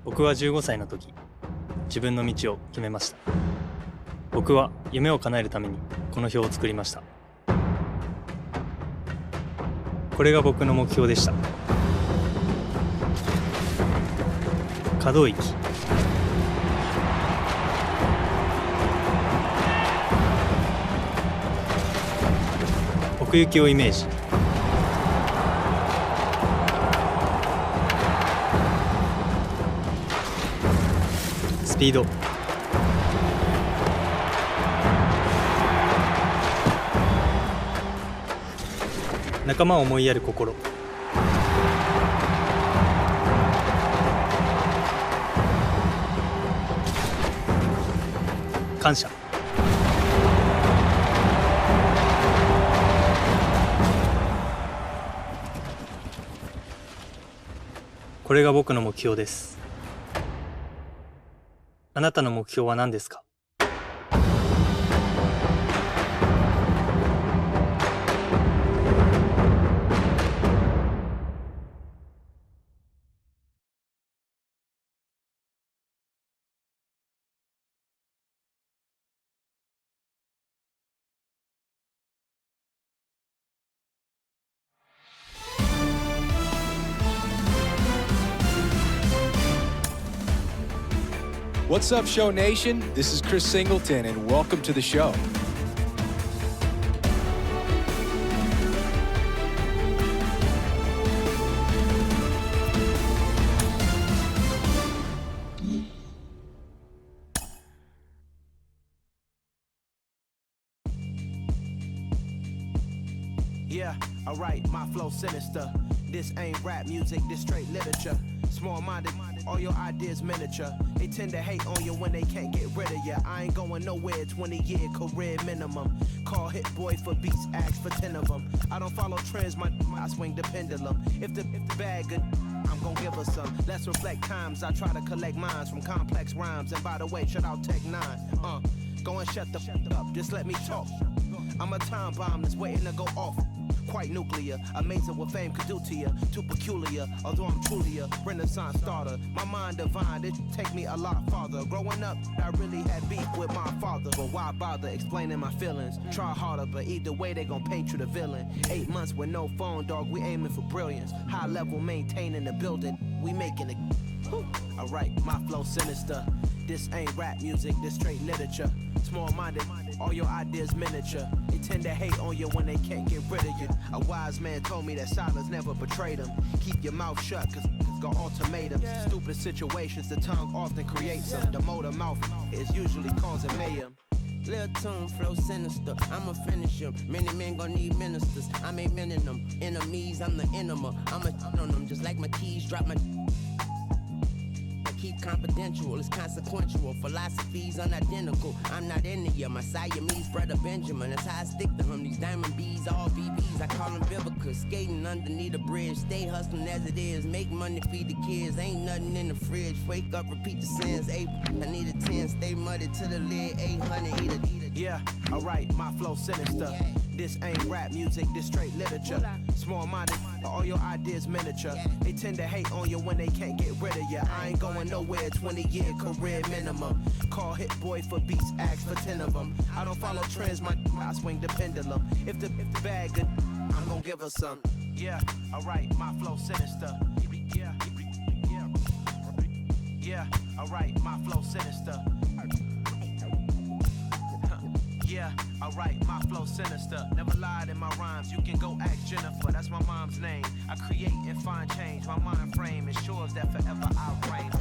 僕は15歳の時、自分の道を決めました。僕は夢を叶えるためにこの表を作りました。これが僕の目標でした。可動域。奥行きをイメージ。スピード。仲間を思いやる心。感謝。これが僕の目標です。あなたの目標は何ですか？What's up, Show Nation? This is Chris Singleton, and welcome to the show. Yeah, alright, my flow sinister. This ain't rap music, this straight literature. Small-minded, all your ideas miniature. They tend to hate on you when they can't get rid of you. I ain't going nowhere, 20-year career minimum. Call Hit Boy for beats, ask for 10 of them. I don't follow trends, I swing the pendulum. If the bag good, I'm gon' give her some. Let's reflect times, I try to collect minds from complex rhymes. And by the way, shut out Tech 9. Go and shut the up, just let me talk. I'm a time bomb that's waiting to go off. Quite nuclear, amazing what fame could do to you. Too peculiar, although I'm truly a renaissance starter. My mind divine, it take me a lot farther. Growing up, I really had beef with my father. But why bother explaining my feelings? Try harder, but either way they gon' paint you the villain. 8 months with no phone, dog, we aiming for brilliance. High level maintaining the building, we making it. Alright, my flow sinister. This ain't rap music, this straight literature. Small-minded, all your ideas miniature. They tend to hate on you when they can't get rid of you. A wise man told me that silence never betrayed him. Keep your mouth shut, cause it's got ultimatums. Stupid situations, the tongue often creates them. The motor mouth is usually causing mayhem. Lil' tune, flow sinister, I'ma finish him. Many men gon' need ministers, I'm a men in them. Enemies, I'm the enema. I'ma on them, just like my keys, drop my... Keep confidential, it's consequential. Philosophies unidentical. I'm not into you. My Siamese brother Benjamin. That's how I stick to him. These diamond bees, all BBs. I call them Vivica. Skating underneath the bridge. Stay hustling as it is. Make money, feed the kids. Ain't nothing in the fridge. Wake up, repeat the sins. 8, I need a 10. Stay muddy to the lid. 800, eat it. Yeah, alright, my flow sinister. This ain't rap music, this straight literature. Small-minded, all your ideas miniature. They tend to hate on you when they can't get rid of you. I ain't going nowhere, 20-year career minimum. Call Hit Boy for beats, ask for 10 of them. I don't follow trends, I swing the pendulum. If the bag good, I'm gon' give her some. Yeah, alright, my flow sinister. Yeah, alright, my flow sinister. Yeah, alright, my flow sinister. Never lied in my rhymes, you can go ask Jennifer. That's my mom's name. I create and find change. My mind frame ensures that forever I reign.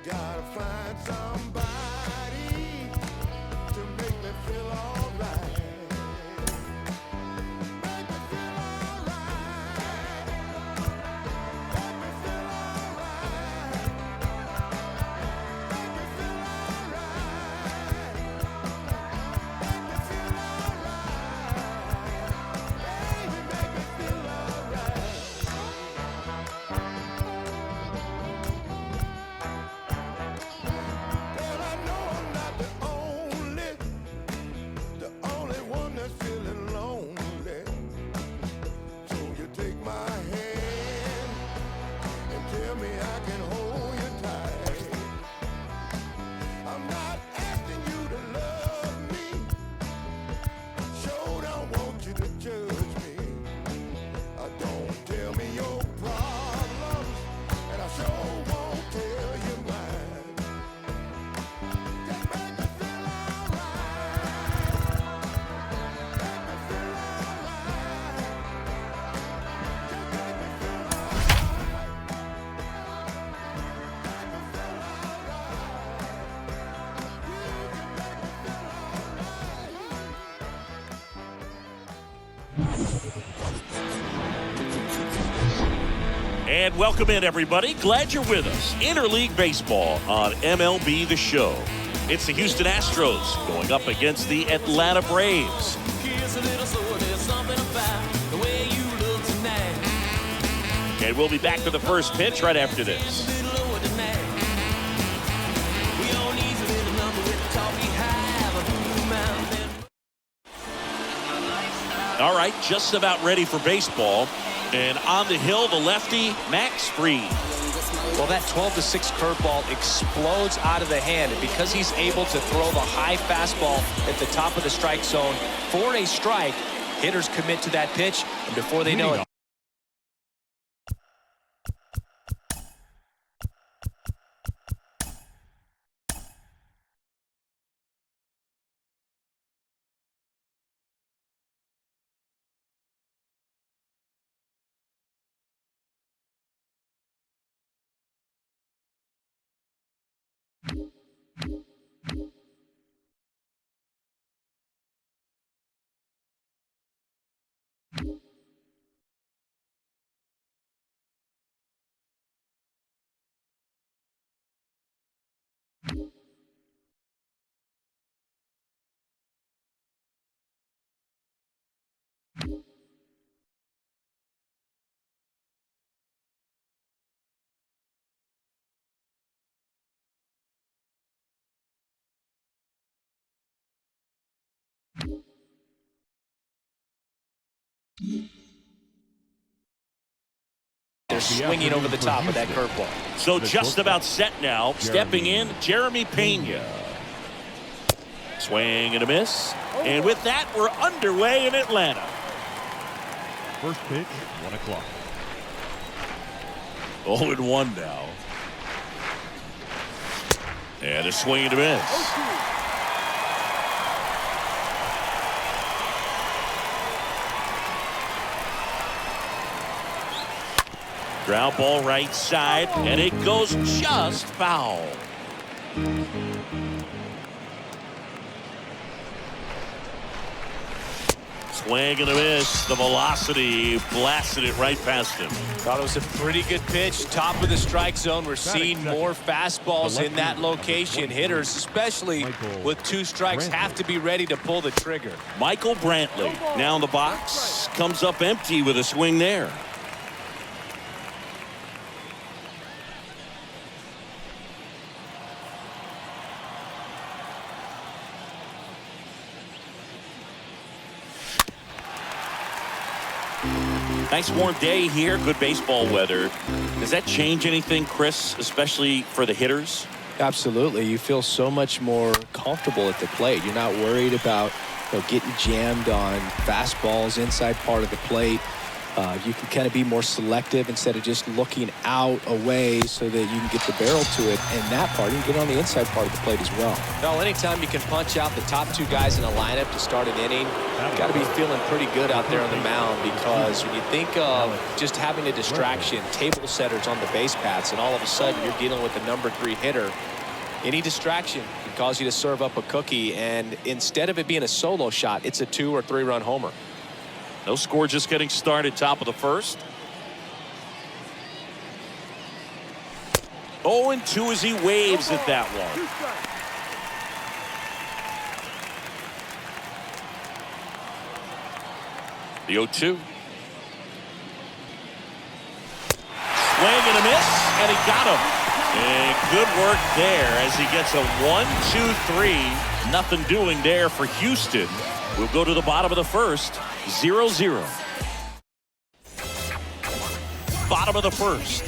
Gotta find somebody. And welcome in, everybody. Glad you're with us. Interleague Baseball on MLB The Show. It's the Houston Astros going up against the Atlanta Braves. And we'll be back to the first pitch right after this. All right, just about ready for baseball. And on the hill, the lefty, Max Fried. Well, that 12-6 curveball explodes out of the hand. And because he's able to throw the high fastball at the top of the strike zone for a strike, hitters commit to that pitch. And before they know it, they're swinging over the top of that curveball. So just about set now. Stepping in, Jeremy Pena. Swing and a miss. And with that, we're underway in Atlanta. First pitch, 1 o'clock. 0-1 now. And a swing and a miss. Ground ball right side, and it goes just foul. Swing and a miss. The velocity blasted it right past him. Thought it was a pretty good pitch. Top of the strike zone. We're seeing more fastballs in that location. Hitters, especially with 2 strikes, have to be ready to pull the trigger. Michael Brantley now in the box. Comes up empty with a swing there. Nice warm day here, good baseball weather. Does that change anything, Chris, especially for the hitters? Absolutely. You feel so much more comfortable at the plate. You're not worried about getting jammed on fastballs inside part of the plate. You can kind of be more selective instead of just looking out away so that you can get the barrel to it. And that part, you can get on the inside part of the plate as well. Well, anytime you can punch out the top 2 guys in a lineup to start an inning, you've got to be feeling pretty good out there on the mound, because when you think of just having a distraction, table setters on the base paths, and all of a sudden you're dealing with the number 3 hitter, any distraction can cause you to serve up a cookie, and instead of it being a solo shot, it's a 2 or 3 run homer. No score, just getting started, top of the first. 0-2 as he waves at that one. The 0-2. Swing and a miss, and he got him. And good work there as he gets a 1-2-3. Nothing doing there for Houston. We'll go to the bottom of the first. 0-0. Bottom of the first.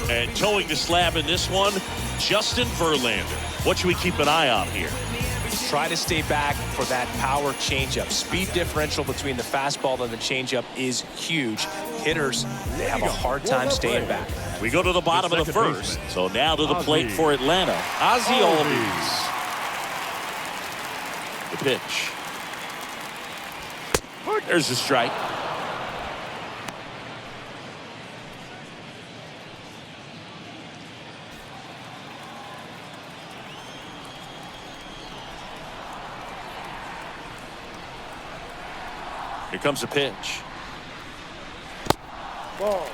And towing the slab in this one, Justin Verlander. What should we keep an eye on here? Try to stay back for that power changeup. Speed differential between the fastball and the changeup is huge. Hitters, they have a hard time staying back. We go to the bottom of the first. So now to the plate for Atlanta. Ozzie Albies. The pitch. There's the strike. Here comes a pitch. Ball.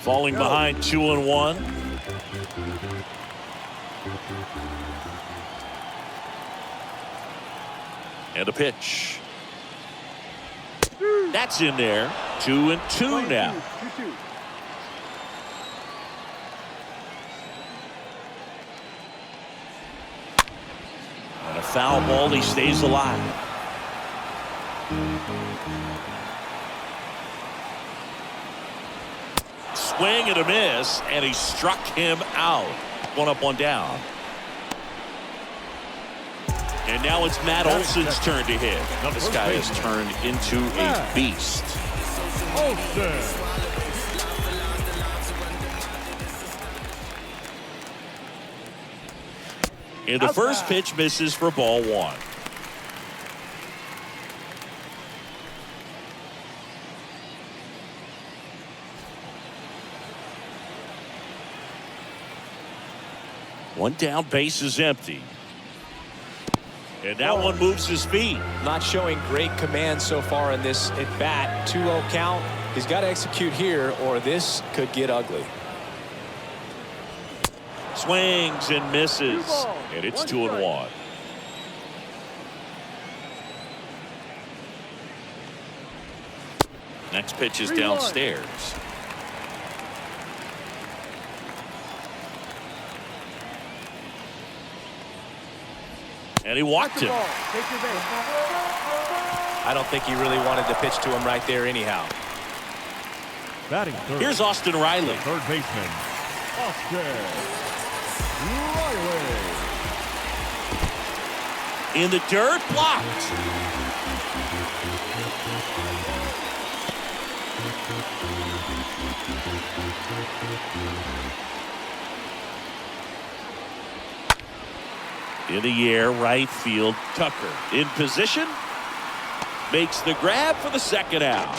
Falling behind 2-1. And a pitch. That's in there. 2-2 now. And a foul ball. He stays alive. Swing and a miss, and he struck him out. 1 up, 1 down. And now it's Matt Olson's turn to hit. This guy has turned into a beast. And the first pitch misses for ball 1. One down, base is empty. And that one moves his feet. Not showing great command so far in this at bat. 2-0 count. He's got to execute here or this could get ugly. Swings and misses. And it's 2-1. Next pitch is downstairs. And he walked him. I don't think he really wanted to pitch to him right there anyhow. Batting third. Here's Austin Riley. Third baseman, Austin Riley. In the dirt, blocked. In the air, right field, Tucker in position, makes the grab for the second out.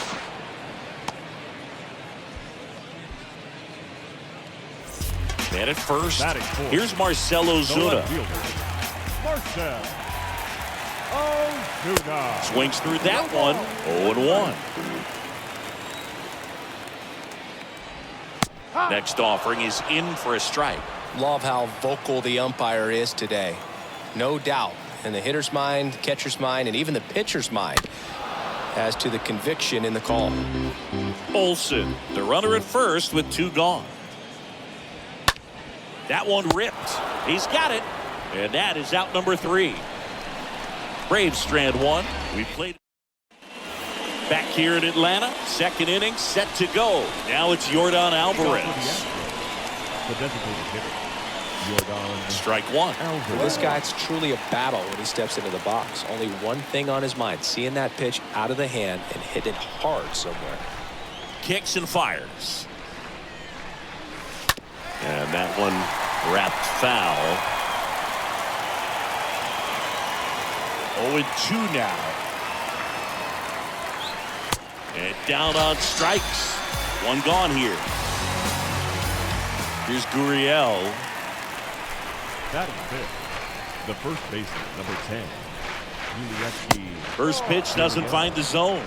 And at first, here's Marcell Ozuna. Marcell Ozuna. Swings through that one, 0-1. Next offering is in for a strike. Love how vocal the umpire is today. No doubt in the hitter's mind, catcher's mind, and even the pitcher's mind as to the conviction in the call. Olson, the runner at first with 2 gone. That one ripped. He's got it. And that is out number 3. Braves strand 1. We played back here in Atlanta. Second inning set to go. Now it's Yordan Alvarez. The designated hitter. Strike 1. For this guy, it's truly a battle when he steps into the box. Only one thing on his mind, seeing that pitch out of the hand and hit it hard somewhere. Kicks and fires. And that one wrapped foul. 0-2 now. And down on strikes. 1 gone here. Here's Gurriel. Batting fifth, the first baseman, number 10, Julietsky. First pitch doesn't find the zone.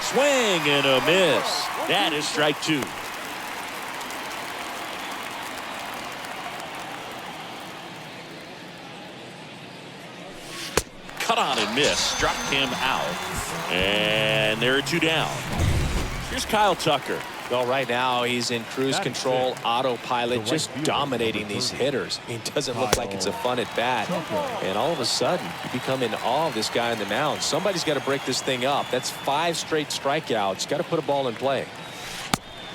Swing and a miss. That is strike 2. Cut on and miss. Struck him out. And there are 2 down. Here's Kyle Tucker. Well, right now he's in cruise control, autopilot, just dominating these hitters. It doesn't look like it's a fun at bat. And all of a sudden, you become in awe of this guy on the mound. Somebody's got to break this thing up. That's 5 straight strikeouts. Got to put a ball in play.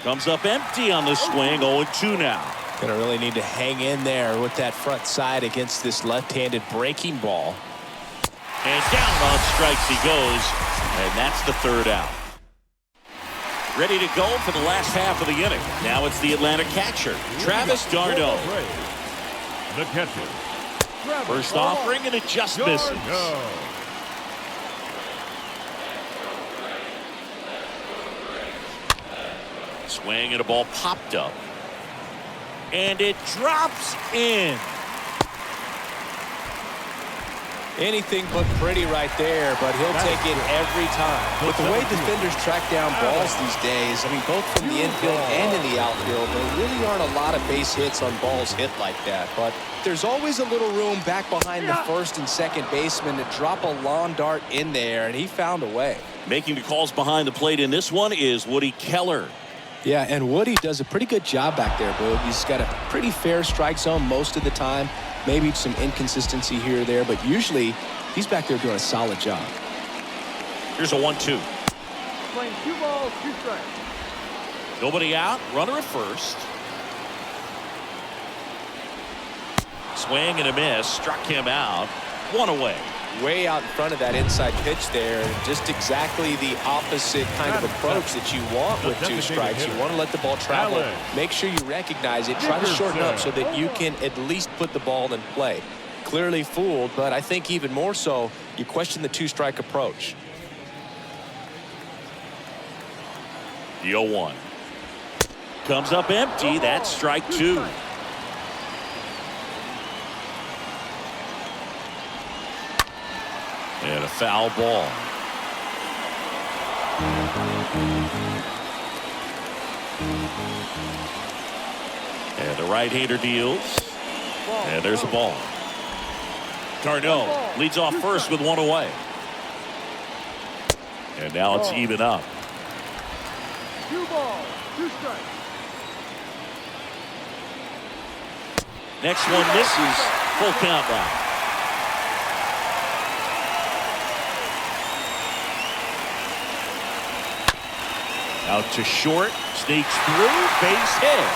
Comes up empty on the swing. 0-2 now. Gonna really need to hang in there with that front side against this left-handed breaking ball. And down on strikes he goes. And that's the 3rd out. Ready to go for the last half of the inning. Now it's the Atlanta catcher, Travis d'Arnaud. The catcher. First offering, and it just misses. Swing and a ball popped up. And it drops in. Anything but pretty right there, but he'll take it every time. With the way defenders track down balls these days, I mean, both from the infield and in the outfield, there really aren't a lot of base hits on balls hit like that. But there's always a little room back behind the first and second baseman to drop a lawn dart in there, and he found a way. Making the calls behind the plate in this one is Woody Keller. Yeah, and Woody does a pretty good job back there, Boog. He's got a pretty fair strike zone most of the time. Maybe some inconsistency here or there, but usually he's back there doing a solid job. Here's a 1-2. Playing 2 balls, 2 strikes. Nobody out. Runner at first. Swing and a miss. Struck him out. 1 away. Way out in front of that inside pitch there, and just exactly the opposite kind of approach that you want with 2 strikes. You want to let the ball travel, make sure you recognize it, try to shorten up so that you can at least put the ball in play. Clearly fooled, but I think even more so, you question the 2-strike approach. The 0-1 comes up empty. That's strike 2. And a foul ball. And the right-hander deals. And there's a ball. Cardinal leads off first with 1 away. And now it's even up. 2 balls, 2 strikes. Next one misses. Full count now. Out to short, sneaks through, base hit.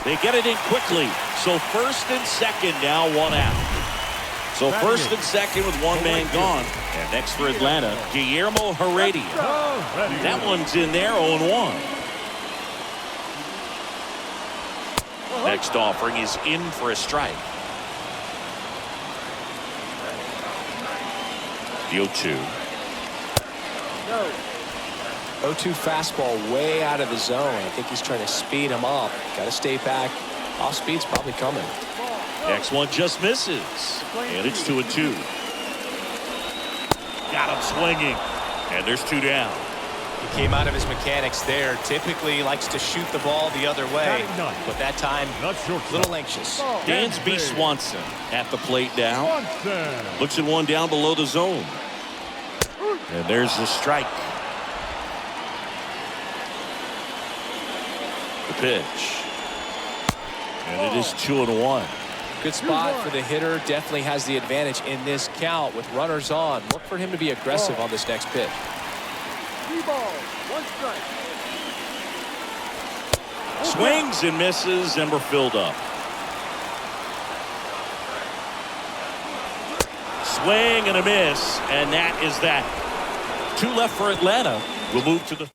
They get it in quickly. So first and second now, 1 out. So first and second with 1 man gone. And next for Atlanta, Guillermo Heredia. That one's in there, 0-1. Next offering is in for a strike. The 0-2. 0-2 fastball way out of the zone. I think he's trying to speed him up. Got to stay back. Off speed's probably coming. Next one just misses. And it's 2-2. Got him swinging. And there's 2 down. He came out of his mechanics there. Typically likes to shoot the ball the other way. But that time, a little anxious. Dansby Swanson at the plate now. Looks at one down below the zone. And there's the strike. The pitch. And it is 2-1. Good spot for the hitter. Definitely has the advantage in this count with runners on. Look for him to be aggressive on this next pitch. 3 balls, 1 strike. Swings and misses, and we're filled up. Swing and a miss, and that is that. 2 left for Atlanta. We'll move to the...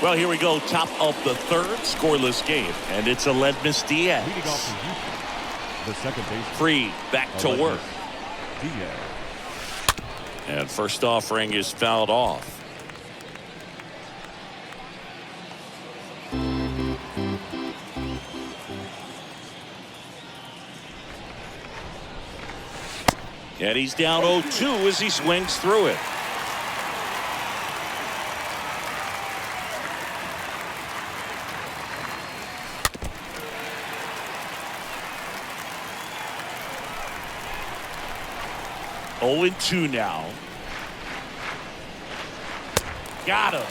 Well, here we go. Top of the 3rd, scoreless game, and it's Aledmys Diaz. Leading off for Houston, the second baseman. Free, back to work. Diaz. And first offering is fouled off. And he's down 0-2 as he swings through it. Oh, 2 now. Got him.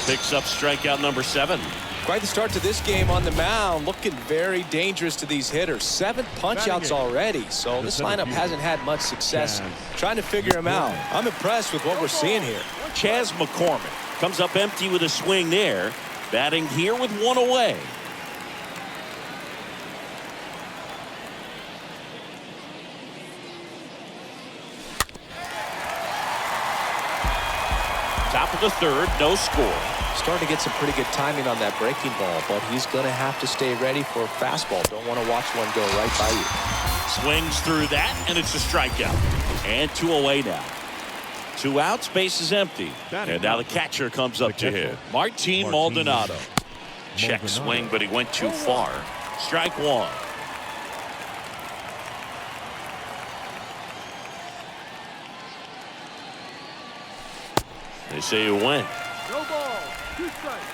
Picks up strikeout number 7. Quite the start to this game on the mound. Looking very dangerous to these hitters. 7 punch-outs already. So this lineup hasn't had much success trying to figure him out. I'm impressed with what we're seeing here. Chas McCormick comes up empty with a swing there. Batting here with 1 away. Top of the 3rd, no score. Starting to get some pretty good timing on that breaking ball, but he's going to have to stay ready for a fastball. Don't want to watch one go right by you. Swings through that, and it's a strikeout. And 2 away now. 2 outs, base is empty. And now the catcher comes up to hit. Martin Maldonado. Check swing, but he went too far. Strike 1. They say you win. No ball. 2 strikes.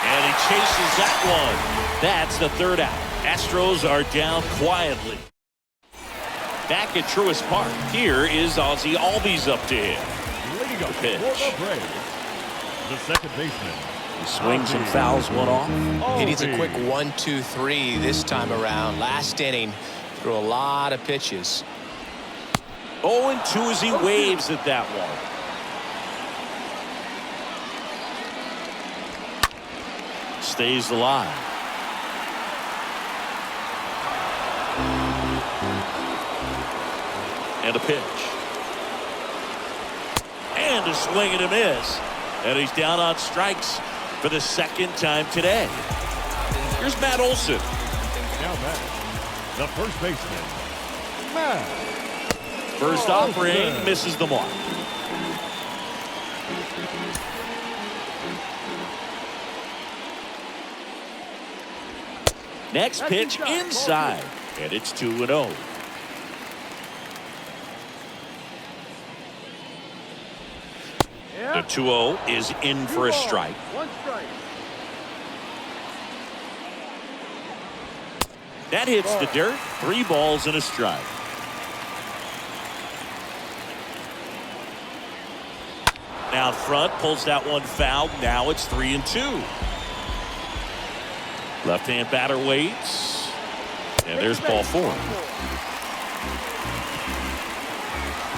And he chases that one. That's the 3rd out. Astros are down quietly. Back at Truist Park, here is Ozzie Albies up to hit. Leading up pitch. for the Braves, the second baseman. He swings and fouls one off. He needs a quick 1-2-3 this time around. Last inning, threw a lot of pitches. 0-2 as he waves at that one. Stays alive. And a pitch. And a swing and a miss. And he's down on strikes for the 2nd time today. Here's Matt Olson. Now back, the first baseman, Matt. First offering, misses the mark. Next pitch inside, and it's 2-0. The 2-0 is in for a strike. 1 strike. That hits the dirt. 3 balls and a strike. Out front, pulls that one foul. Now it's 3-2. Left-hand batter waits. And there's ball 4.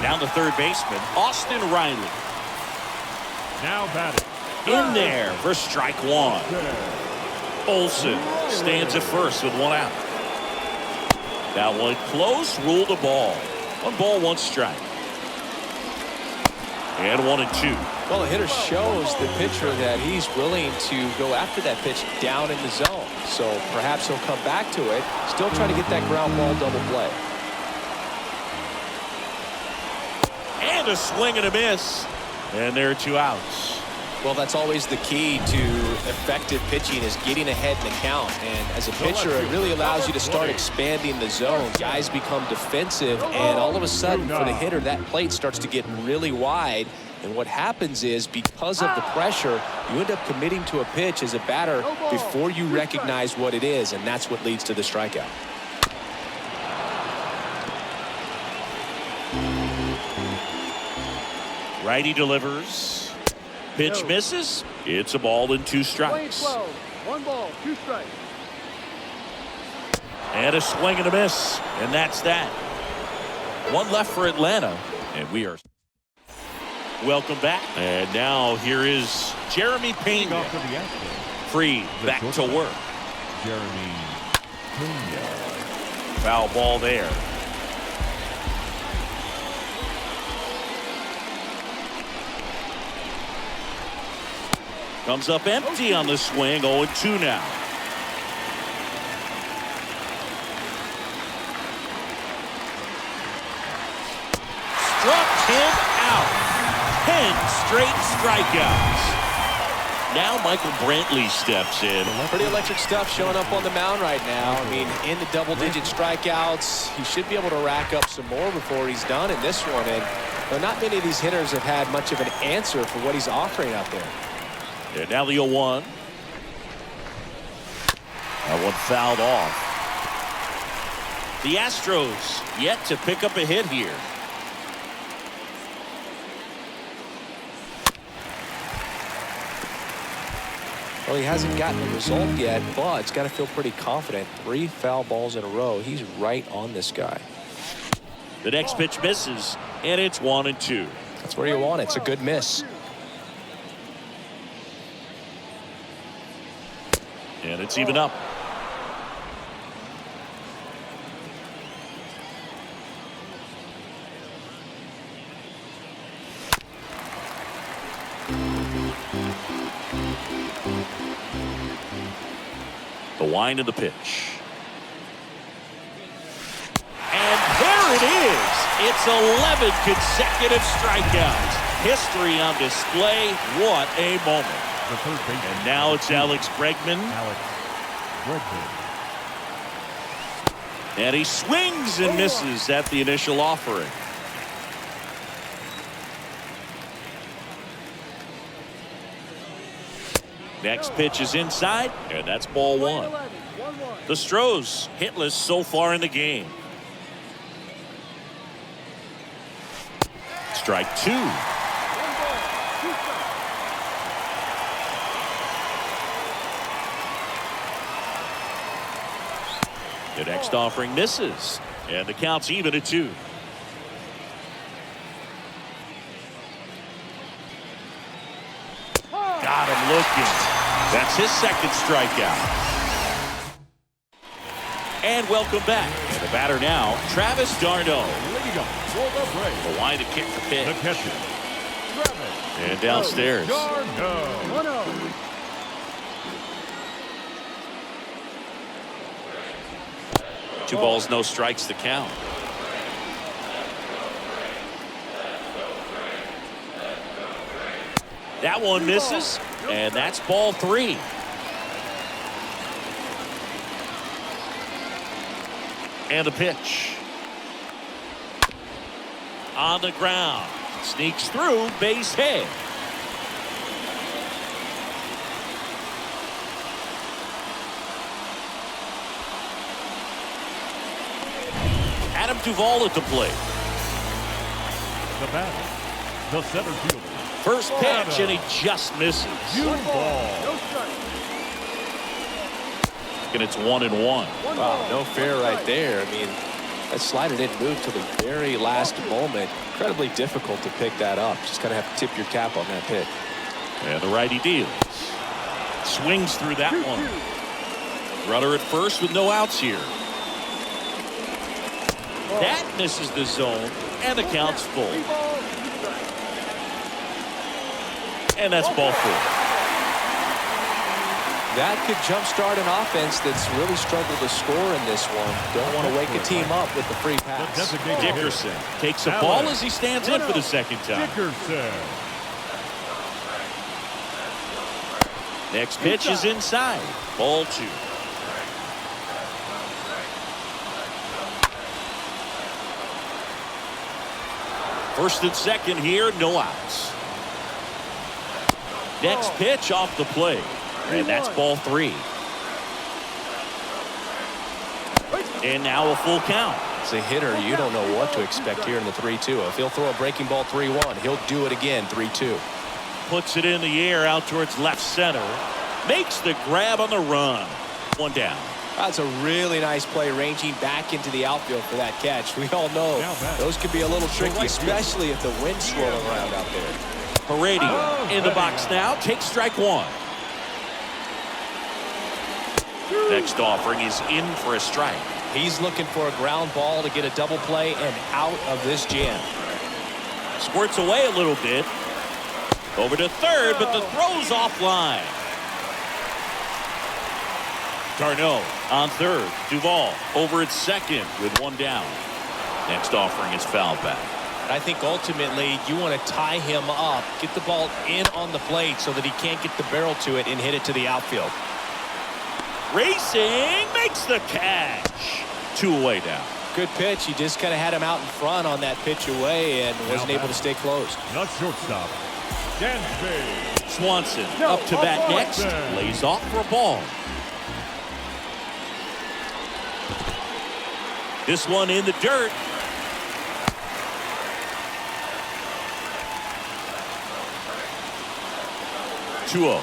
Down to third baseman, Austin Riley. Now batting. In there for strike 1. Olson stands at first with 1 out. That one close, ruled a ball. 1 ball, 1 strike. And 1-2. Well, the hitter shows the pitcher that he's willing to go after that pitch down in the zone. So perhaps he'll come back to it, still trying to get that ground ball double play. And a swing and a miss. And there are 2 outs. Well, that's always the key to effective pitching, is getting ahead in the count. And as a pitcher, it really allows you to start expanding the zone. Guys become defensive, and all of a sudden, for the hitter, that plate starts to get really wide. And what happens is, because of the pressure, you end up committing to a pitch as a batter before you recognize what it is, and that's what leads to the strikeout. Righty delivers. Pitch misses. It's a ball and 2 strikes. 1 ball, 2 strikes. And a swing and a miss. And that's that. 1 left for Atlanta. And we are welcome back. And now here is Jeremy Pena. Off to the Astros, Free, back to work. Jeremy Pena. Foul ball there. Comes up empty on the swing. 0-2 now. Struck him out. 10 straight strikeouts. Now Michael Brantley steps in. Pretty electric stuff showing up on the mound right now. I mean, in the double-digit strikeouts, he should be able to rack up some more before he's done in this one. And not many of these hitters have had much of an answer for what he's offering out there. And now the 0-1. That one fouled off. The Astros yet to pick up a hit here. Well, he hasn't gotten a result yet, but he's got to feel pretty confident. 3 foul balls in a row. He's right on this guy. The next pitch misses, and it's 1-2. That's where you want it. It's a good miss. And it's even up. The wind of the pitch. And there it is. It's 11 consecutive strikeouts. History on display. What a moment. And now it's Alex Bregman. And he swings and misses at the initial offering. Next pitch is inside, and that's ball one. The Stros hitless so far in the game. Strike two. The next offering misses, and the count's even at 2. Got him looking. That's his second strikeout. And welcome back. And the batter now, Travis d'Arnaud. The line to kick the pitch. The catcher. And downstairs. d'Arnaud. 2 balls, no strikes to count. That one misses, and that's ball 3. And the pitch. On the ground. Sneaks through, base hit. Adam Duvall at the plate. The batter. The center fielder. First pitch, and he just misses. And it's 1-1. Wow, no fair right there. I mean, that slider didn't move till the very last moment. Incredibly difficult to pick that up. Just kind of have to tip your cap on that pitch. And the righty deals. Swings through that one. Runner at first with no outs here. That misses the zone, and the count's full. And that's ball 4. That could jumpstart an offense that's really struggled to score in this one. Don't want to wake a team up with the free pass. Dickerson takes a ball as he stands in for the second time. Dickerson. Next pitch is inside. Ball 2. First and second here, no outs. Next pitch off the plate. And that's ball 3. And now a full count. As a hitter, you don't know what to expect here in the 3-2. If he'll throw a breaking ball 3-1, he'll do it again 3-2. Puts it in the air out towards left center. Makes the grab on the run. 1 down. That's a really nice play, ranging back into the outfield for that catch. We all know those could be a little tricky, especially if the wind's swirling around out there. Heredia in the box now. Takes strike 1. Next offering is in for a strike. He's looking for a ground ball to get a double play and out of this jam. Squirts away a little bit. Over to third, but the throw's offline. d'Arnaud on third. Duvall over at second with 1 down. Next offering is fouled back. I think ultimately you want to tie him up, get the ball in on the plate so that he can't get the barrel to it and hit it to the outfield. Racing makes the catch. 2 away now. Good pitch. He just kind of had him out in front on that pitch away and wasn't able to stay close. Not shortstop. Dansby. Swanson up to bat next. Lays off for a ball. This one in the dirt. Two-0.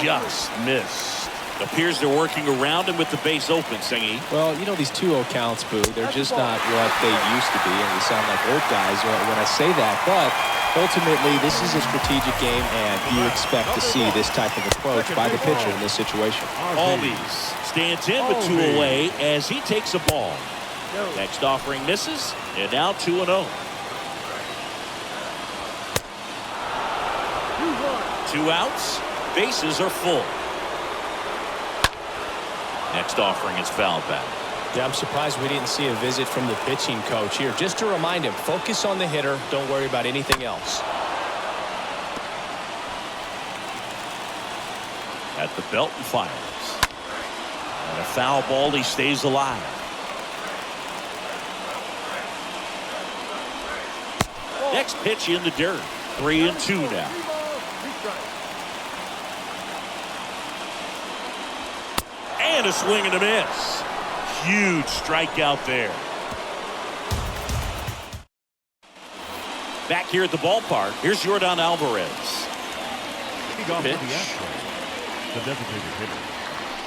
Just missed. Appears they're working around him with the base open, Singy. Well, you know, these 2-0 counts, Boo, they're just not what they used to be, and we sound like old guys when I say that. But ultimately, this is a strategic game, and you expect to see this type of approach by the pitcher in this situation. Albies stands in with 2 away as he takes a ball. Next offering misses, and now 2-0. 2 outs, bases are full. Next offering is foul back. Yeah, I'm surprised we didn't see a visit from the pitching coach here. Just to remind him, focus on the hitter. Don't worry about anything else. At the belt and fires. And a foul ball. He stays alive. Next pitch in the dirt. 3-2 now. And a swing and a miss. Huge strikeout there. Back here at the ballpark, here's Yordan Alvarez. Leading off for the Astros, the designated hitter,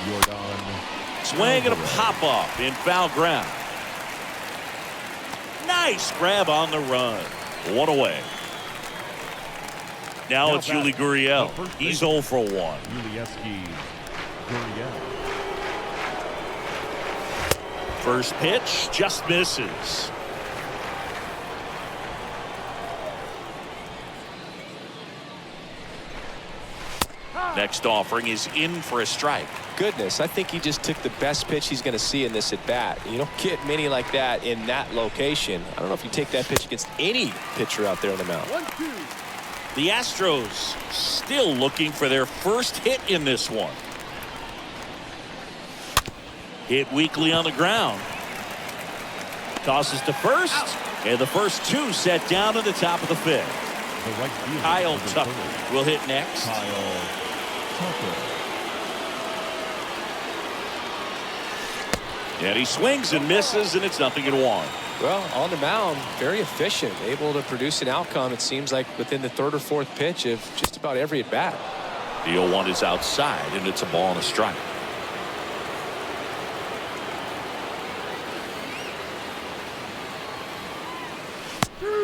Yordan. Swing and a pop-off in foul ground. Nice grab on the run. One away. Now it's Yuli Gurriel. He's 0 for 1. Yuli Gurriel. First pitch just misses. Next offering is in for a strike. Goodness, I think he just took the best pitch he's going to see in this at bat. You don't get many like that in that location. I don't know if you take that pitch against any pitcher out there on the mound. The Astros still looking for their first hit in this one. Hit weakly on the ground. Tosses to first, and the first two set down at the top of the fifth. The right fielder, Kyle number Tucker 30. will hit next. Kyle Tucker. And he swings and misses, and it's 0-1. Well, on the mound, very efficient, able to produce an outcome, it seems like, within the third or fourth pitch of just about every at bat. The 0-1 is outside, and it's a ball and a strike.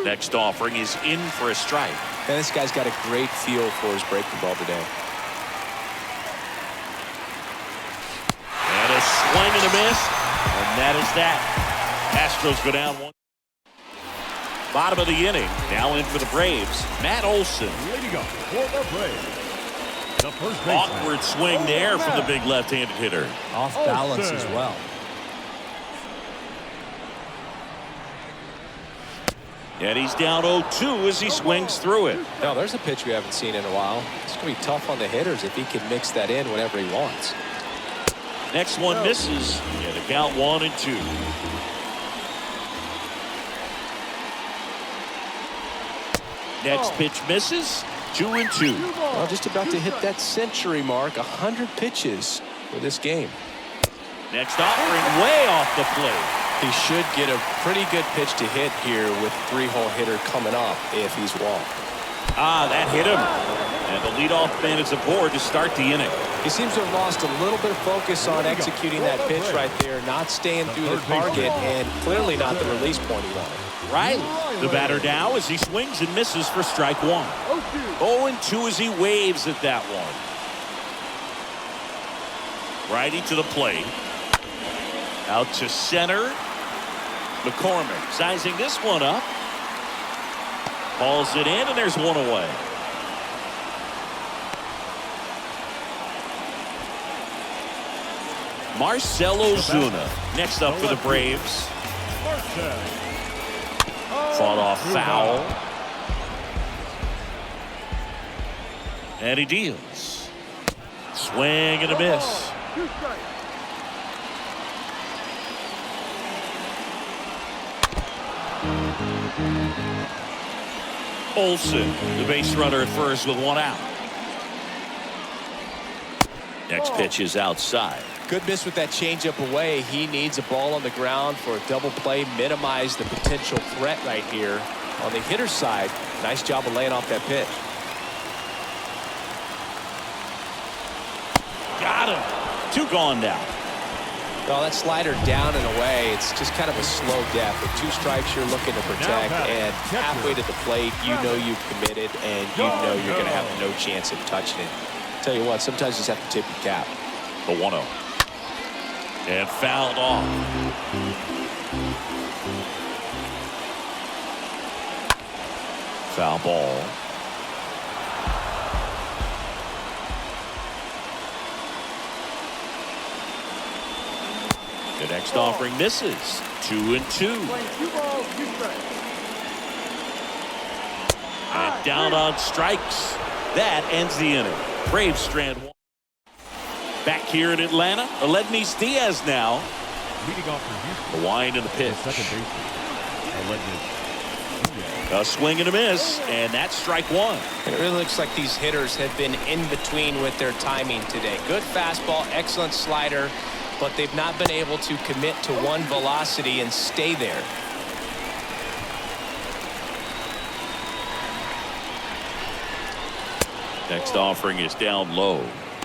Next offering is in for a strike. And this guy's got a great feel for his breaking ball today. And a swing and a miss, and that is that. Astros go down 1. Bottom of the inning, now in for the Braves, Matt Olson. Leading off for the Braves, the first baseman. Awkward swing there from the big left-handed hitter. Off balance as well. And he's down 0-2 as he swings through it. Now, there's a pitch we haven't seen in a while. It's going to be tough on the hitters if he can mix that in whenever he wants. Next one misses. Yeah, the count 1-2. Next pitch misses. 2-2. Well, just about to hit that century mark. 100 pitches for this game. Next offering way off the plate. He should get a pretty good pitch to hit here with three-hole hitter coming up if he's walked. That hit him. And the leadoff man is aboard to start the inning. He seems to have lost a little bit of focus on executing that pitch right there, not staying through the target, and clearly not the release point he wanted. Riley, the batter now as he swings and misses for strike 1. 0-2 as he waves at that one. Righty to the plate. Out to center. McCormick sizing this one up. Hauls it in, and there's one away. Marcell Ozuna next up for the Braves. Fought off foul. And he deals. Swing and a miss. Olsen, the base runner at first with one out. Next pitch is outside. Good miss with that changeup away. He needs a ball on the ground for a double play, minimize the potential threat right here. On the hitter's side, nice job of laying off that pitch. Got him. 2 gone now. Well, that slider down and away, it's just kind of a slow death. With 2 strikes you're looking to protect, and halfway to the plate, you know you've committed, and you know you're going to have no chance of touching it. Tell you what, sometimes you just have to tip your cap. The 1-0. And fouled off. Foul ball. The next offering misses. 2-2. And down on strikes. That ends the inning. Braves strand one. Back here in Atlanta, Aledmys Diaz now. Leading off for Houston. The wind and the pitch. Second baseman. Aledmys Diaz. A swing and a miss, and that's strike one. And it really looks like these hitters have been in between with their timing today. Good fastball, excellent slider, but they've not been able to commit to one velocity and stay there. Next offering is down low.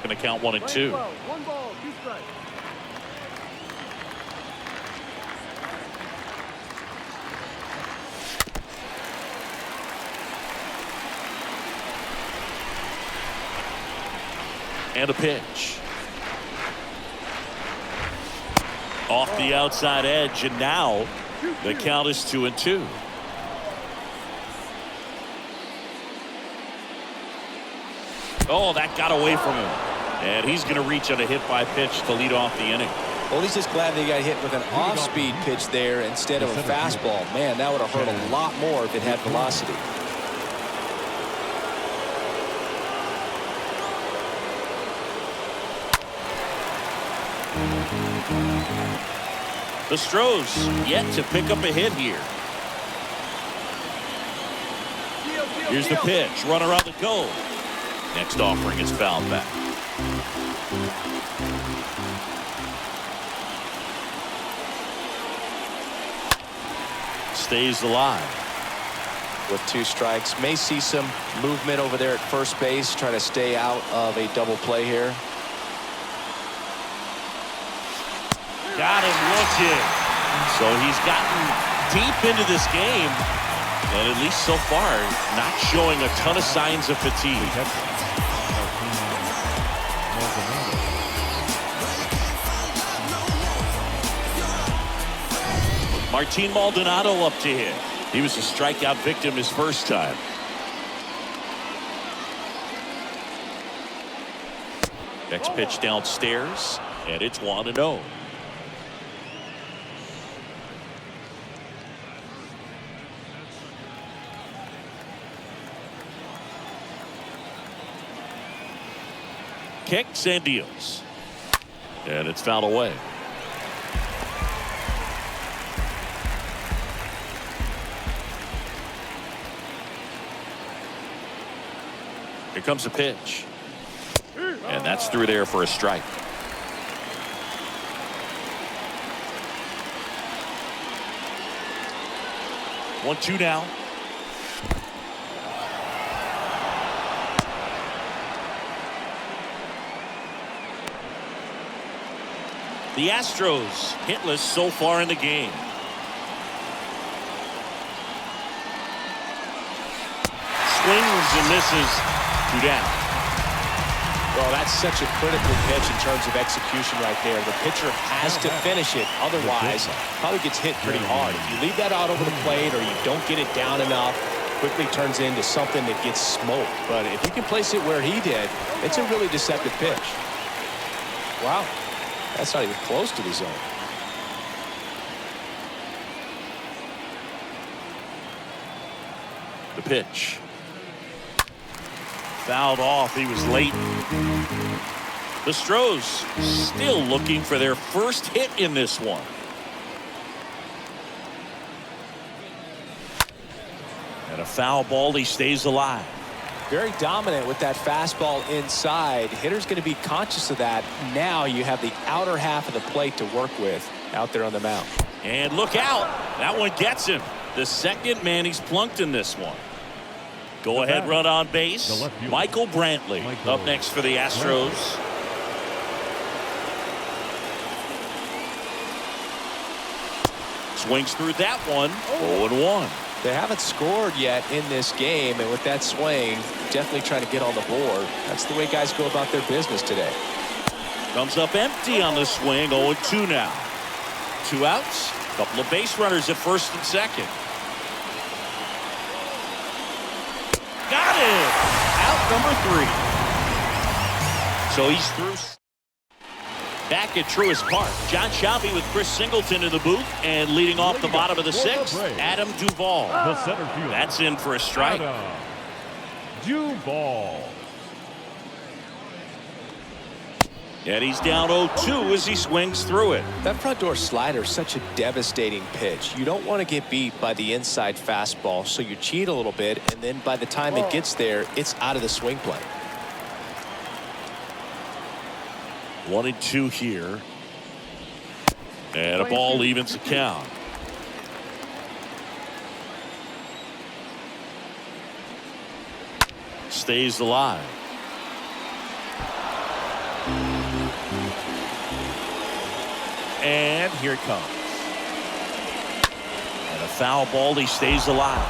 Going to count 1-2. 1 ball, 2 strikes. And a pitch. Off the outside edge, and now the count is 2-2. Oh, that got away from him. And he's going to reach on a hit by pitch to lead off the inning. Well, he's just glad they got hit with an off-speed pitch there instead of a fastball. Man, that would have hurt a lot more if it had velocity. The Stros yet to pick up a hit here. Here's the pitch. Runner on the go. Next offering is fouled back. Stays alive. With 2 strikes, may see some movement over there at first base, try to stay out of a double play here. Got him looking. So he's gotten deep into this game, and at least so far, not showing a ton of signs of fatigue. Martin Maldonado up to hit. He was a strikeout victim his first time. Next pitch downstairs, and it's 1-0. Kicks and deals. And it's fouled away. Here comes a pitch. And that's through there for a strike. One, two now. The Astros hitless so far in the game. Swings and misses. 2 down. Well, that's such a critical pitch in terms of execution right there. The pitcher has to finish it. Otherwise, probably gets hit pretty hard. If you leave that out over the plate or you don't get it down enough, quickly turns into something that gets smoked. But if you can place it where he did, it's a really deceptive pitch. Wow. That's not even close to the zone. The pitch. Fouled off. He was late. The Stros still looking for their first hit in this one. And a foul ball. He stays alive. Very dominant with that fastball inside. Hitter's going to be conscious of that. Now you have the outer half of the plate to work with out there on the mound. And look out. That one gets him. The second man he's plunked in this one. Go ahead run on base. Michael Brantley up next for the Astros. Swings through that one. 0-1. They haven't scored yet in this game, and with that swing, definitely trying to get on the board. That's the way guys go about their business today. Comes up empty on the swing. 0-2 now. 2 outs. Couple of base runners at first and second. Got it. Out number 3. So he's through. Back at Truist Park, John Shelby with Chris Singleton in the booth, and leading off the bottom of the sixth, Adam Duvall. The center fielder. That's in for a strike. Adam Duvall. And he's down 0-2 as he swings through it. That front door slider is such a devastating pitch. You don't want to get beat by the inside fastball, so you cheat a little bit, and then by the time it gets there, it's out of the swing plane. 1-2 here. And a ball evens the count. Stays alive. And here it comes. And a foul ball. He stays alive.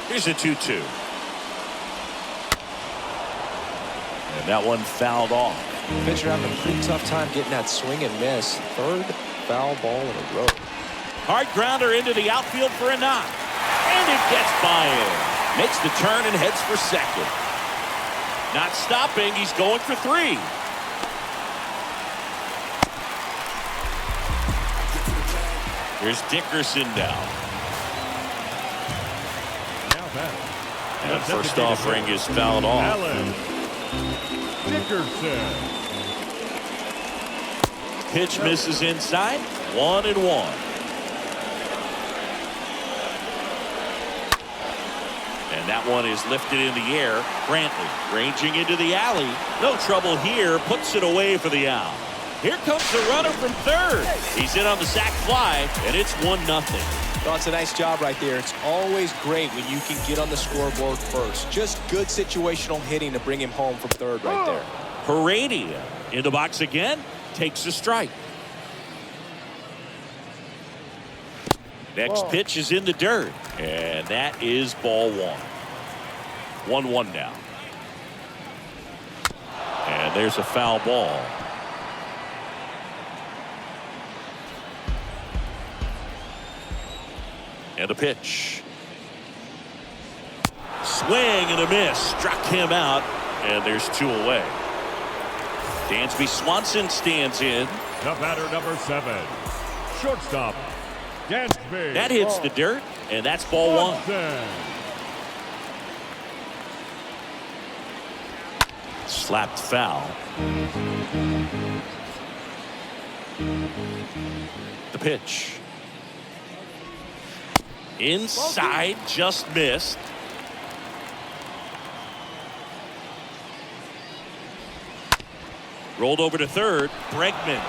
Here's a 2-2. And that one fouled off. Pitcher having a pretty tough time getting that swing and miss. Third foul ball in a row. Hard grounder into the outfield for a knock. And it gets by him. Makes the turn and heads for second. Not stopping. He's going for 3. Here's Dickerson down. Now back. And first offering is fouled off. Alex Dickerson. Pitch misses inside. 1-1. And that one is lifted in the air. Brantley ranging into the alley. No trouble here. Puts it away for the out. Here comes the runner from third. He's in on the sac fly, and it's 1-0. Well, it's a nice job right there. It's always great when you can get on the scoreboard first. Just good situational hitting to bring him home from third right there. Heredia in the box again. Takes a strike. Next pitch is in the dirt, and that is ball 1. 1-1 now. And there's a foul ball. And a pitch. Swing and a miss. Struck him out, and there's 2 away. Dansby Swanson stands in. The batter, number 7. Shortstop, Dansby. That hits the dirt, and that's ball 1. Slapped foul. The pitch. Inside, just missed. Rolled over to third. Bregman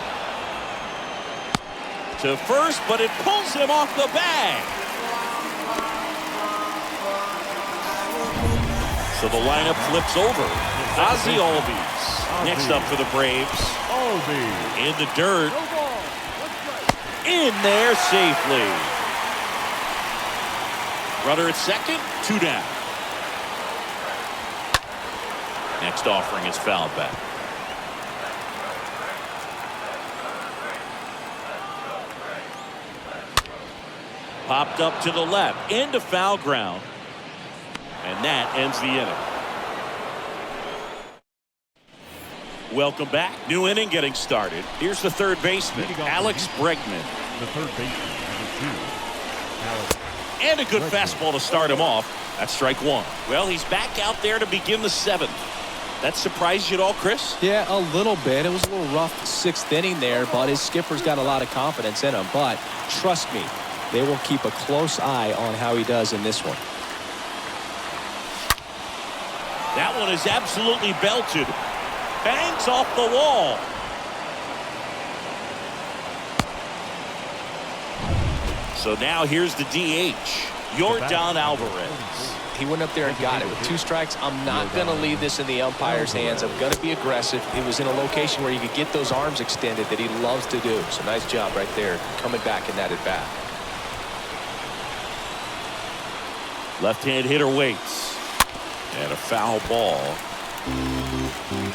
to first, but it pulls him off the bag. So the lineup flips over. Ozzie Albies next up for the Braves. Albies in the dirt. In there safely. Runner at second, 2 down. Next offering is fouled back. Popped up to the left, into foul ground, and that ends the inning. Welcome back. New inning getting started. Here's the third baseman, Alex Bregman. The third baseman, number 2, Alex. And a good fastball to start him off. That's strike 1. Well, he's back out there to begin the 7th. That surprised you at all, Chris? Yeah, a little bit. It was a little rough 6th inning there, but his skipper's got a lot of confidence in him. But trust me, they will keep a close eye on how he does in this one. That one is absolutely belted. Bangs off the wall. So now here's the DH, Yordan Alvarez. He went up there and got it with 2 strikes. I'm not going to leave this in the umpire's hands. I'm going to be aggressive. It was in a location where you could get those arms extended that he loves to do. So nice job right there, coming back in that at bat. Left-hand hitter waits. And a foul ball.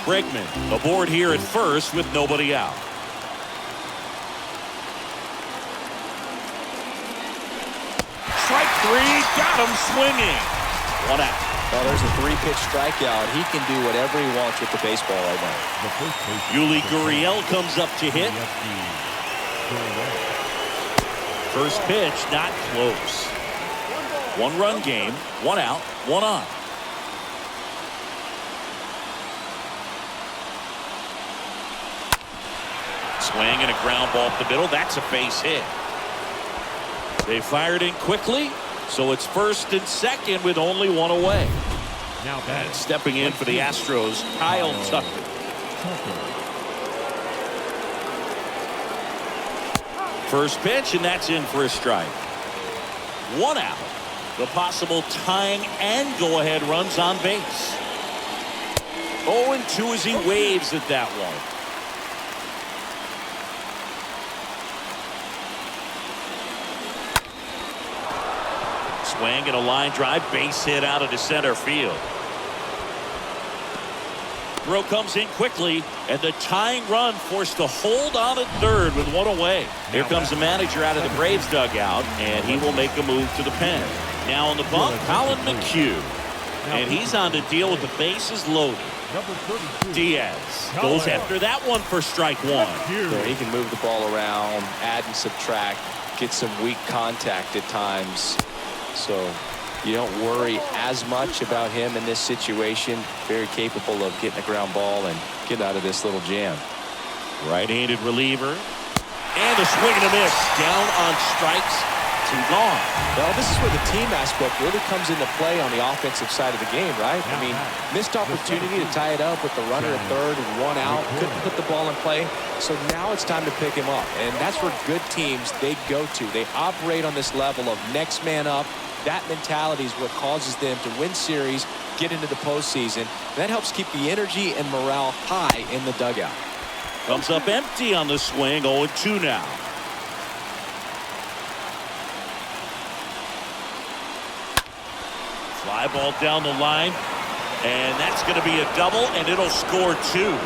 Bregman aboard here at first with nobody out. Strike 3, got him swinging. 1 out. Well, there's a 3-pitch strikeout. He can do whatever he wants with the baseball right now. Yuli Gurriel comes up to hit. First pitch, not close. 1-run game, 1 out, 1 on. Swing and a ground ball up the middle. That's a base hit. They fired in quickly, so it's first and second with only 1 away. Now And stepping in for the Astros, Kyle Tucker. First pitch, and that's in for a strike. 1 out. The possible tying and go-ahead runs on base. 0-2 as he waves at that one. Swing and a line drive, base hit out into center field. Throw comes in quickly, and the tying run forced to hold on at third with 1 away. Here comes the manager out of the Braves dugout, and he will make a move to the pen. Now on the bump, Colin McHugh. And he's on to deal with the bases loaded. Diaz goes after that one for strike 1. Yeah, he can move the ball around, add and subtract, get some weak contact at times. So you don't worry as much about him in this situation. Very capable of getting a ground ball and get out of this little jam. Right-handed reliever. And a swing and a miss. Down on strikes. 2 gone. Well, this is where the team aspect really comes into play on the offensive side of the game, right? I mean, missed opportunity to tie it up with the runner at third and 1 out. Couldn't put the ball in play. So now it's time to pick him up. And that's where good teams, they go to. They operate on this level of next man up. That mentality is what causes them to win series, get into the postseason. That helps keep the energy and morale high in the dugout. Comes up empty on the swing. 0-2 now. Fly ball down the line, and that's going to be a double, and it'll score 2.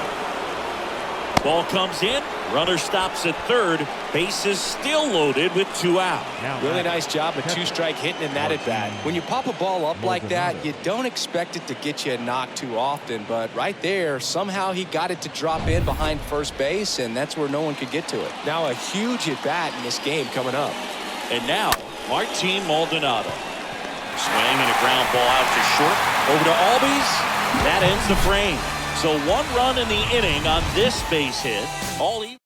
Ball comes in, runner stops at third, bases still loaded with 2 out. Really nice job of 2-strike hitting in that at bat. When you pop a ball up like that, you don't expect it to get you a knock too often, but right there, somehow he got it to drop in behind first base, and that's where no one could get to it. Now a huge at bat in this game coming up. And now Martin Maldonado. Swing and a ground ball out to short. Over to Albies. That ends the frame. So 1 run in the inning on this base hit. All even.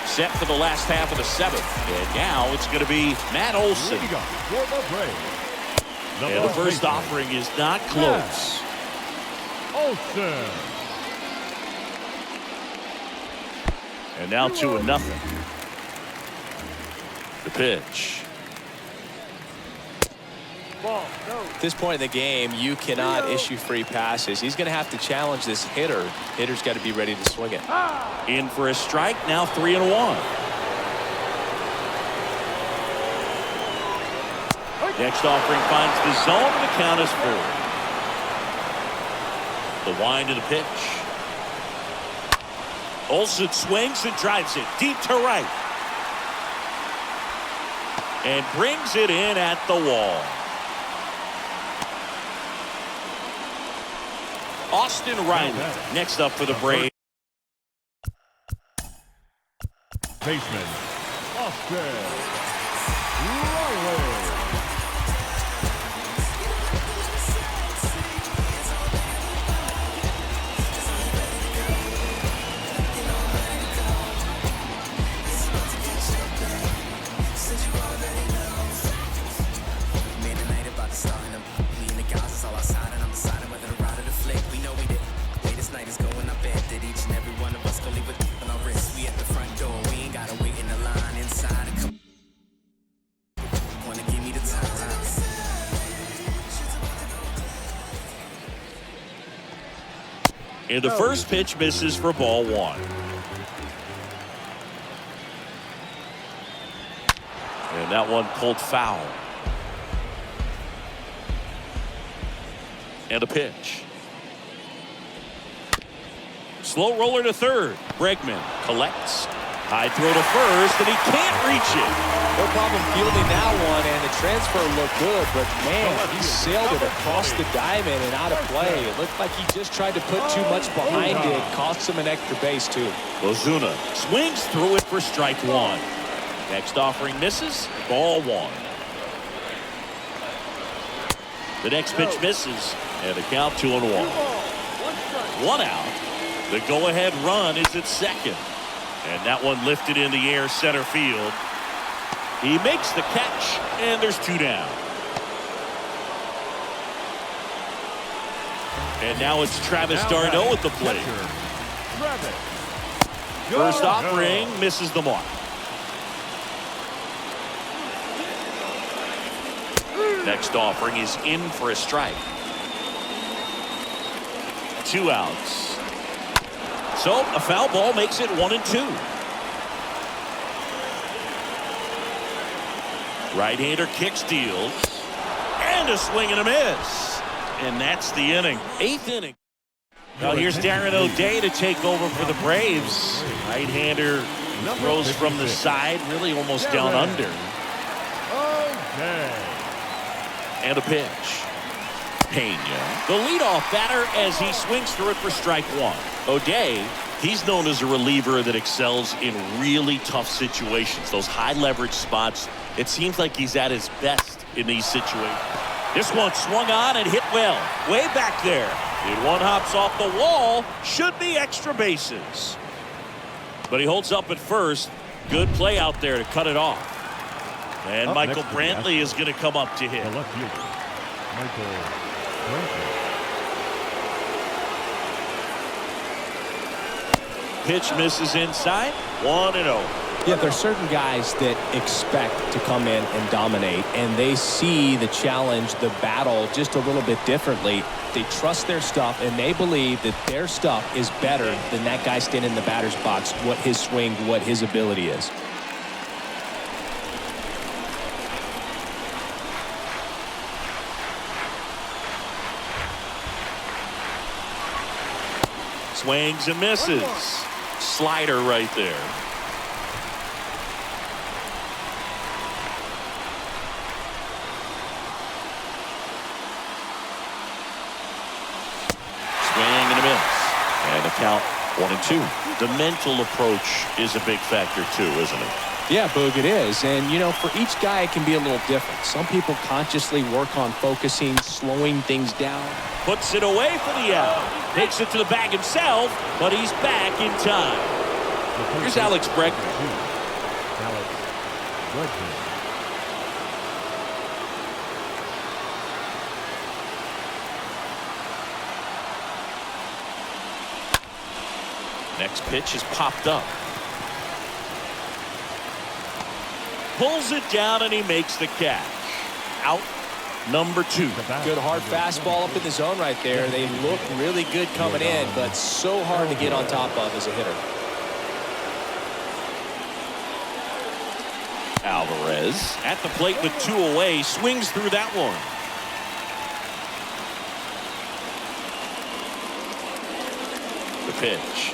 Set for the last half of the 7th. And now it's going to be Matt Olson. And the first offering is not close. Olson. And now 2-0. The pitch. At this point in the game, you cannot issue free passes. He's going to have to challenge this hitter. Hitter's got to be ready to swing it. In for a strike, now 3-1. Next offering finds the zone, and the count is 4. The wind of the pitch. Olson swings and drives it deep to right. And brings it in at the wall. Austin Riley next up for the Braves. Baseman, Austin Riley. And the first pitch misses for ball 1. And that one pulled foul. And a pitch. Slow roller to third. Bregman collects. High throw to first, and he can't reach it. No problem fielding that one, and the transfer looked good, but man, he sailed it across the diamond and out of play. It looked like he just tried to put too much behind it. Cost him an extra base, too. Ozuna swings through it for strike one. Next offering misses, ball one. The next pitch misses, and the count 2-1. One out. The go-ahead run is at second. And that one lifted in the air center field. He makes the catch, and there's 2 down. And now it's Travis d'Arnaud at the plate. First offering misses the mark. Next offering is in for a strike. 2 outs. So a foul ball makes it 1-2. Right-hander kick steals. And a swing and a miss. And that's the inning. 8th inning. Now here's Darren O'Day to take over for the Braves. Right-hander throws from the side, really almost down under. And a pitch. Pena, the leadoff batter, as he swings through it for strike one. O'Day, he's known as a reliever that excels in really tough situations. Those high leverage spots, it seems like he's at his best in these situations. This one swung on and hit well. Way back there. And one hops off the wall. Should be extra bases. But he holds up at first. Good play out there to cut it off. And Michael Brantley is going to come up to hit. Pitch misses inside. 1-0. Yeah, there's certain guys that expect to come in and dominate, and they see the challenge, the battle, just a little bit differently. They trust their stuff, and they believe that their stuff is better than that guy standing in the batter's box, what his swing, what his ability is. Swings and misses. Slider right there. Swing and a miss. And the count 1-2. The mental approach is a big factor too, isn't it? Yeah, Boog, it is. And, you know, for each guy, it can be a little different. Some people consciously work on focusing, slowing things down. Puts it away for the out. Takes it to the bag himself, but he's back in time. Here's Alex Bregman. Next pitch is popped up. Pulls it down and he makes the catch. Out number 2. Good hard fastball up in the zone right there. They look really good coming in, but so hard to get on top of as a hitter. Alvarez at the plate with 2 away, swings through that one. The pitch.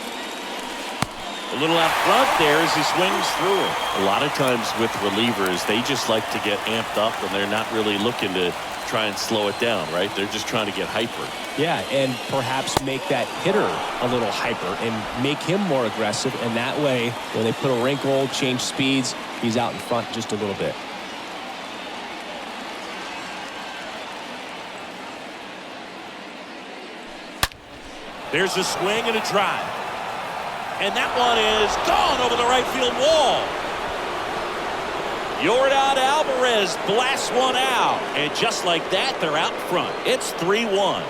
A little out front there as he swings through it. A lot of times with relievers, they just like to get amped up and they're not really looking to try and slow it down, right? They're just trying to get hyper. Yeah, and perhaps make that hitter a little hyper and make him more aggressive. And that way, when they put a wrinkle, change speeds, he's out in front just a little bit. There's a swing and a drive. And that one is gone over the right field wall. Yordan Alvarez blasts one out. And just like that, they're out front. It's 3-1.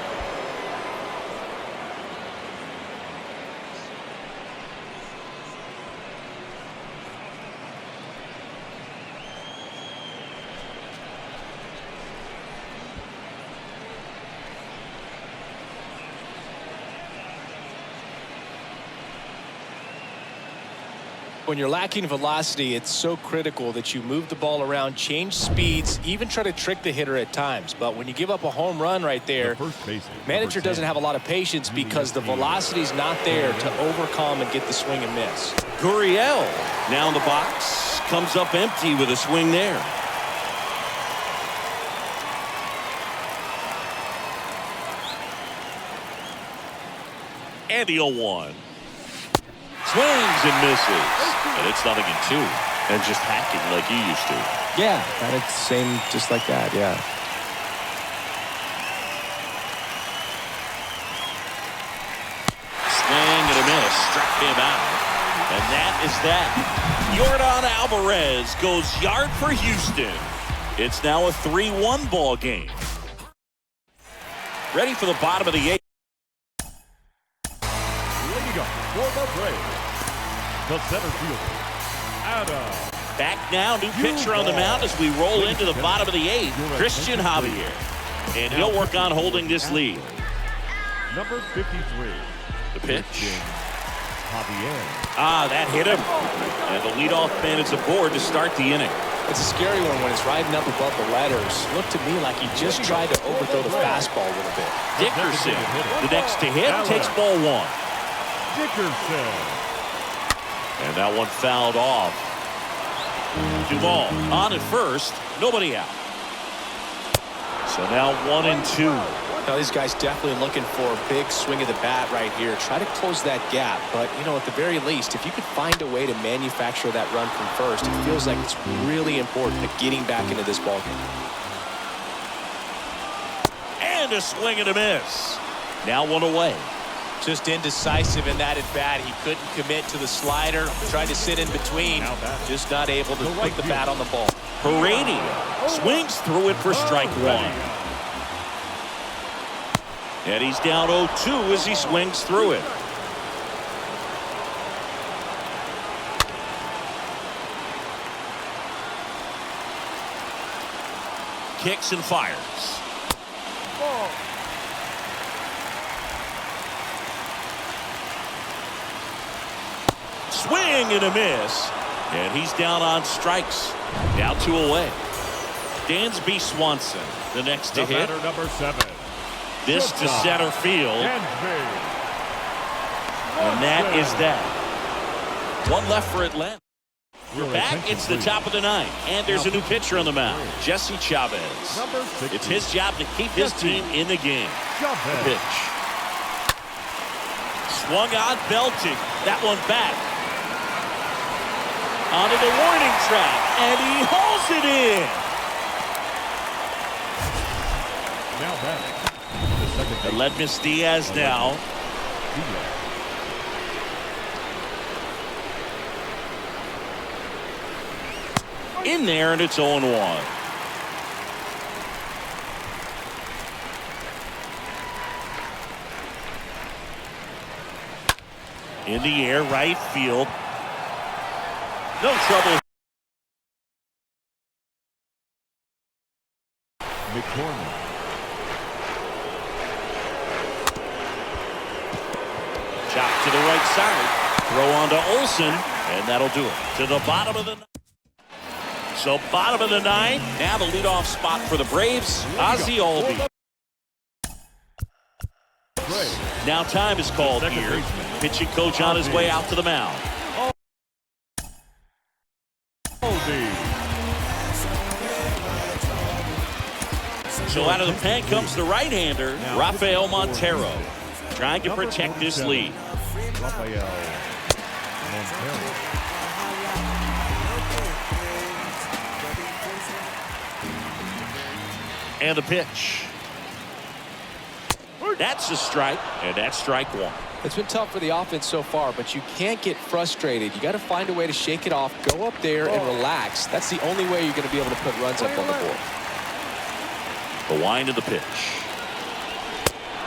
When you're lacking velocity, it's so critical that you move the ball around, change speeds, even try to trick the hitter at times. But when you give up a home run right there, manager doesn't have a lot of patience because the velocity's not there to overcome and get the swing and miss. Gurriel now in the box, comes up empty with a swing there. And the 0-1. Swings and misses. And it's 0-2. And just hacking like he used to. Yeah, it's the same just like that, yeah. Swing and a miss. Struck him out. And that is that. Yordan Alvarez goes yard for Houston. It's now a 3-1 ball game. Ready for the bottom of the 8th. Leading up for the Braves, the center fielder, Adam. Back now, new pitcher on the mound as we roll into the bottom of the 8th, Christian Javier. And he'll work on holding this lead. Number 53. The pitch. Javier. That hit him. And the leadoff man is aboard to start the inning. It's a scary one when it's riding up above the letters. Looked to me like he just tried to overthrow the fastball a little bit. Dickerson, the next to hit, takes ball 1. Dickerson. And that one fouled off. Duvall on at first, nobody out. So now 1-2. Now these guys definitely looking for a big swing of the bat right here. Try to close that gap, but you know, at the very least, if you could find a way to manufacture that run from first, it feels like it's really important to getting back into this ballgame. And a swing and a miss. Now 1 away. Just indecisive in that at bat. He couldn't commit to the slider. Tried to sit in between. Just not able to put the bat on the ball. Heredia swings through it for strike 1. And he's down 0-2 as he swings through it. Kicks and fires. Swing and a miss. And he's down on strikes. Now 2 away. Dansby Swanson, the next to hit. Number 7. This to center field. And that is that. 1 left for Atlanta. We're back. It's the top of the 9th. And there's a new pitcher on the mound, Jesse Chavez. It's his job to keep his team in the game. The pitch. Swung on, belting. That one back. Onto the warning track. And he hauls it in. Now back. Aledmus Diaz now. In there, and it's 0-1. In the air, right field. No trouble. McCormick. Chop to the right side. Throw on to Olsen, and that'll do it. To the bottom of the 9th. So bottom of the 9th. Now the leadoff spot for the Braves, Ozzie Albies. Now time is called here. Pitching coach on his way out to the mound. So out of the pen comes the right-hander, Rafael Montero, trying to protect this lead. Rafael Montero. And the pitch. That's a strike, and that's strike 1. It's been tough for the offense so far, but you can't get frustrated. You got to find a way to shake it off, go up there and relax. That's the only way you're going to be able to put runs up on the board. The wind of the pitch.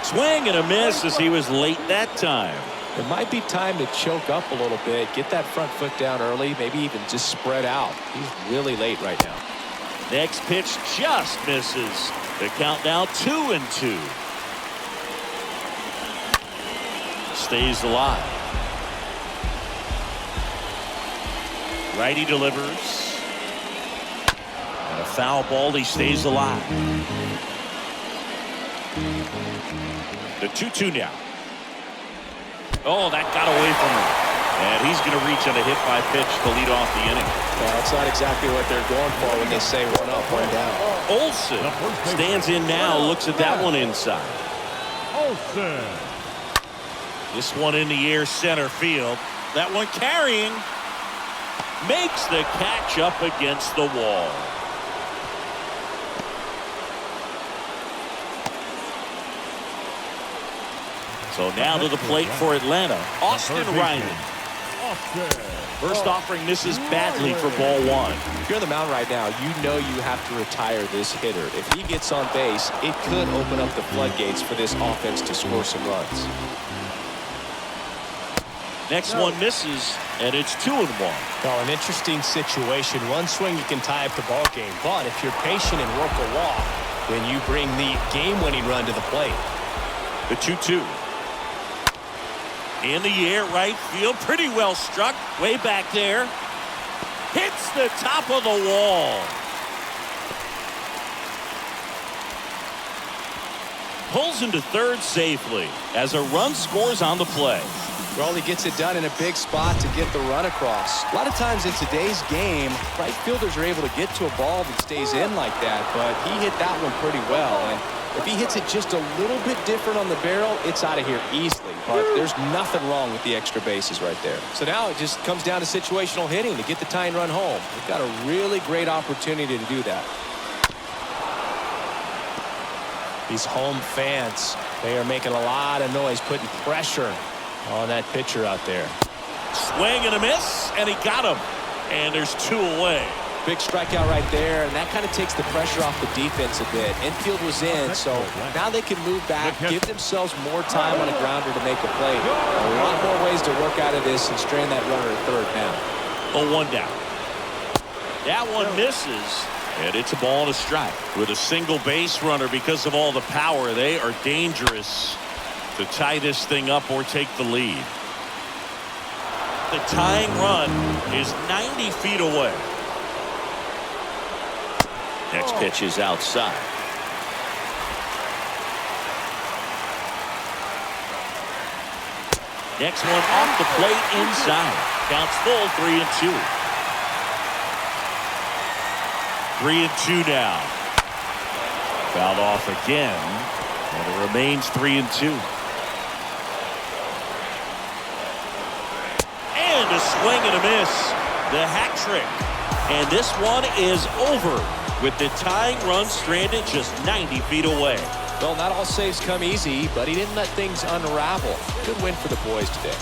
Swing and a miss as he was late that time. It might be time to choke up a little bit, get that front foot down early, maybe even just spread out. He's really late right now. Next pitch just misses. The count now 2-2. Stays alive. Righty delivers. And a foul ball. He stays alive. The 2-2 now. Oh, that got away from him. And he's going to reach on a hit by pitch to lead off the inning. Well, that's not exactly what they're going for when they say 1 up, 1 down. Olsen stands in now, looks at that one inside. Olsen. This one in the air, center field. That one carrying. Makes the catch up against the wall. So now to the plate for Atlanta, Austin Riley. First offering misses badly for ball 1. If you're on the mound right now, you know you have to retire this hitter. If he gets on base, it could open up the floodgates for this offense to score some runs. Next one misses, and it's 2-1. Well, an interesting situation. One swing you can tie up the ball game, but if you're patient and work a walk, then you bring the game-winning run to the plate. The 2-2. In the air, right field, pretty well struck, way back there. Hits the top of the wall. Pulls into third safely as a run scores on the play. Well, he gets it done in a big spot to get the run across. A lot of times in today's game, right fielders are able to get to a ball that stays in like that, but he hit that one pretty well. And if he hits it just a little bit different on the barrel, it's out of here easily. But there's nothing wrong with the extra bases right there. So now it just comes down to situational hitting to get the tying run home. We've got a really great opportunity to do that. These home fans, they are making a lot of noise, putting pressure on that pitcher out there. Swing and a miss, and he got him. And there's 2 away. Big strikeout right there, and that kind of takes the pressure off the defense a bit. Infield was in, so now they can move back, give themselves more time on a grounder to make a play. A lot more ways to work out of this and strand that runner at third now. 0-1 down. That one misses, and it's a ball and a strike. With a single base runner, because of all the power, they are dangerous to tie this thing up or take the lead. The tying run is 90 feet away. Next pitch is outside. Next one off the plate inside. Counts full, 3-2. 3-2 now. Fouled off again, and it remains 3-2. And a swing and a miss. The hat trick. And this one is over with the tying run stranded just 90 feet away. Well, not all saves come easy, but he didn't let things unravel. Good win for the boys today.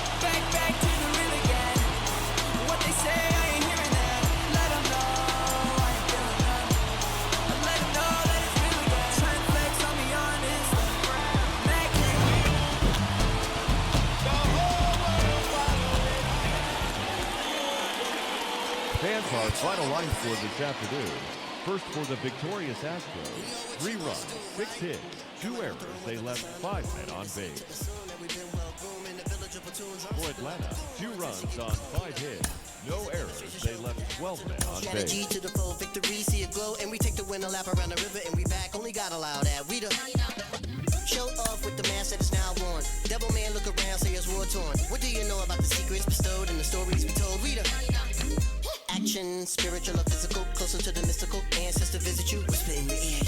Fan card final line score this afternoon. First for the victorious Astros, 3 runs, 6 hits, 2 errors. They left 5 men on base. For Atlanta, 2 runs on 5 hits, no errors. They left 12 men on base. G to the full victory, see it glow, and we take the win a lap around the river, and we back. Only God allowed that. We the show off with the mask that is now worn. Devil man, look around, say it's war torn. What do you know about the secrets bestowed and the stories we told? We the action, spiritual or physical, closer to the mystical. Ancestor visit you, whisper in your ear.